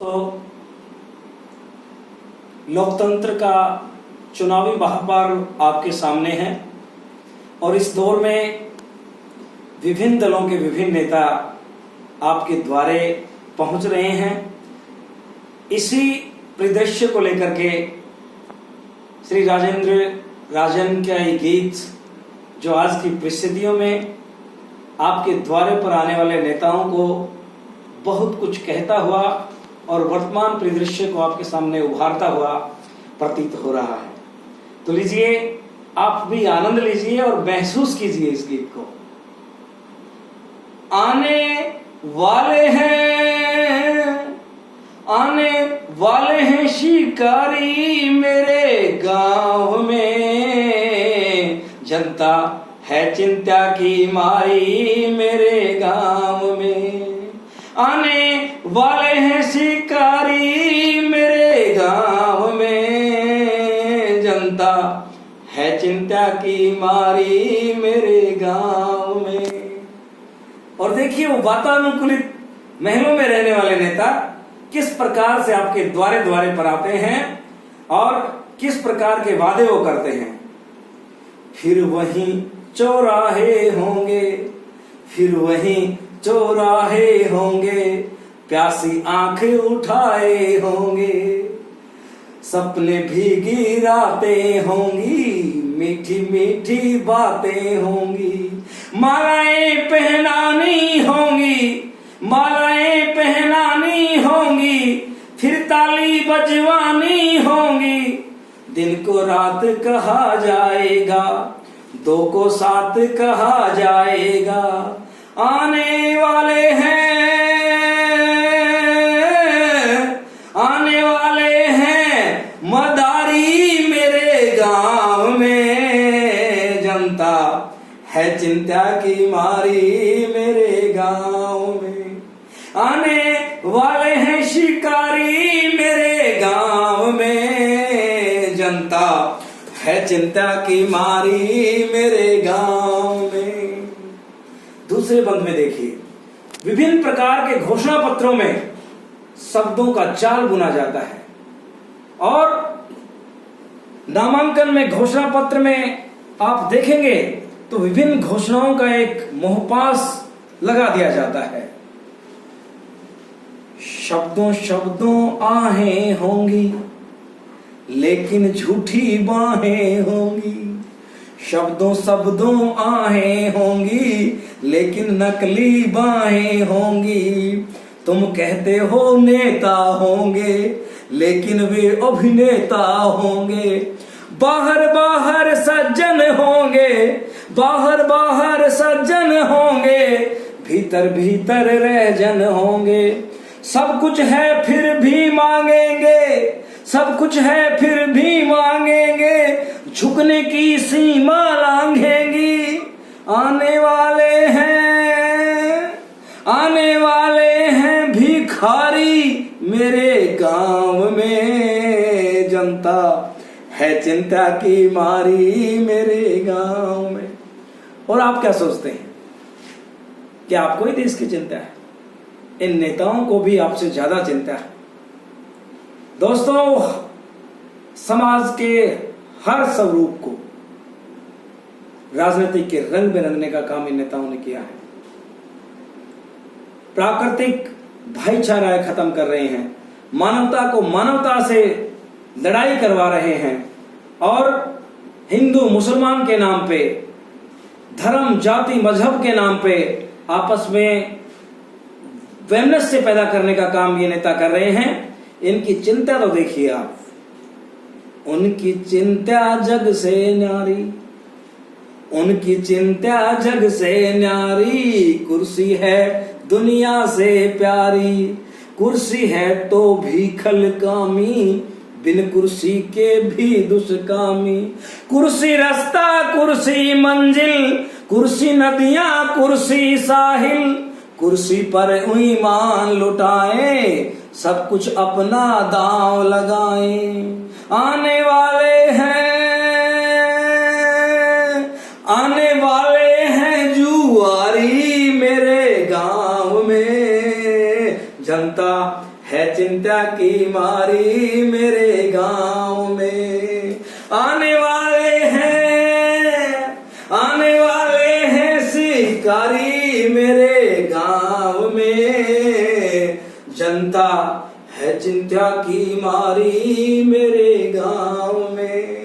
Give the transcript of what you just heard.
तो लोकतंत्र का चुनावी महापर्व आपके सामने है और इस दौर में विभिन्न दलों के विभिन्न नेता आपके द्वारे पहुंच रहे हैं। इसी परिदृश्य को लेकर के श्री राजेंद्र राजन का ये गीत जो आज की परिस्थितियों में आपके द्वारे पर आने वाले नेताओं को बहुत कुछ कहता हुआ और वर्तमान परिदृश्य को आपके सामने उभारता हुआ प्रतीत हो रहा है। तो लीजिए, आप भी आनंद लीजिए और महसूस कीजिए इस गीत को। आने वाले हैं शिकारी मेरे गांव में, जनता है चिंता की मारी मेरे गांव में। आने वाले हैं शिकारी मेरे गांव में, जनता है चिंता की मारी मेरे गांव में। और देखिए, वो वातानुकूलित महलों में रहने वाले नेता किस प्रकार से आपके द्वारे द्वारे पर आते हैं और किस प्रकार के वादे वो करते हैं। फिर वहीं चौराहे होंगे, फिर वहीं चौराहे होंगे, प्यासी आंखें उठाए होंगे, सपने भीगी रातें होंगी, मीठी मीठी बातें होंगी, मालाएं पहनानी होंगी, मालाएं पहनानी होंगी, फिर ताली बजवानी होंगी। दिन को रात कहा जाएगा, दो को साथ कहा जाएगा। आने वाले हैं मदारी मेरे गांव में, जनता है चिंता की मारी मेरे गांव में। आने वाले हैं शिकारी मेरे गांव में, जनता है चिंता की मारी मेरे गांव में। दूसरे बंद में देखिए, विभिन्न प्रकार के घोषणा पत्रों में शब्दों का जाल बुना जाता है और नामांकन में घोषणा पत्र में आप देखेंगे तो विभिन्न घोषणाओं का एक मोहपास लगा दिया जाता है। शब्दों शब्दों आहें होंगी, लेकिन झूठी बाहें होंगी, शब्दों शब्दों आहें होंगी, लेकिन नकली बाहें होंगी। तुम कहते हो नेता होंगे, लेकिन वे अभिनेता होंगे। बाहर बाहर सज्जन होंगे, बाहर बाहर सज्जन होंगे, भीतर भीतर रहजन होंगे। सब कुछ है फिर भी मांगेंगे, सब कुछ है फिर भी मांगेंगे, झुकने की सीमा लांघेंगी। आने वाले हैं भिखारी मेरे गांव में, जनता है चिंता की मारी मेरे गांव में। और आप क्या सोचते हैं कि आपको ही देश की चिंता है? इन नेताओं को भी आपसे ज्यादा चिंता है। दोस्तों, समाज के हर स्वरूप को राजनीति के रंग में रंगने का काम इन नेताओं ने किया है। प्राकृतिक भाईचारा खत्म कर रहे हैं, मानवता को मानवता से लड़ाई करवा रहे हैं और हिंदू मुसलमान के नाम पे, धर्म जाति मजहब के नाम पे आपस में वैमनस्य पैदा करने का काम ये नेता कर रहे हैं। इनकी चिंता तो देखिए आप, उनकी चिंता जग से न्यारी, उनकी चिंता जग से न्यारी, कुर्सी है दुनिया से प्यारी, कुर्सी है तो भी खलकामी, बिन कुर्सी के भी दुष्कामी। कुर्सी रास्ता कुर्सी मंजिल, कुर्सी नदियां कुर्सी साहिल, कुर्सी पर ईमान लुटाए, सब कुछ अपना दांव लगाए। आने वाले हैं जुआरी मेरे गांव में, जनता है चिंता की मारी मेरे गांव में। आने वाले हैं शिकारी मेरे गांव में, जनता है चिंता की मारी मेरे गांव में।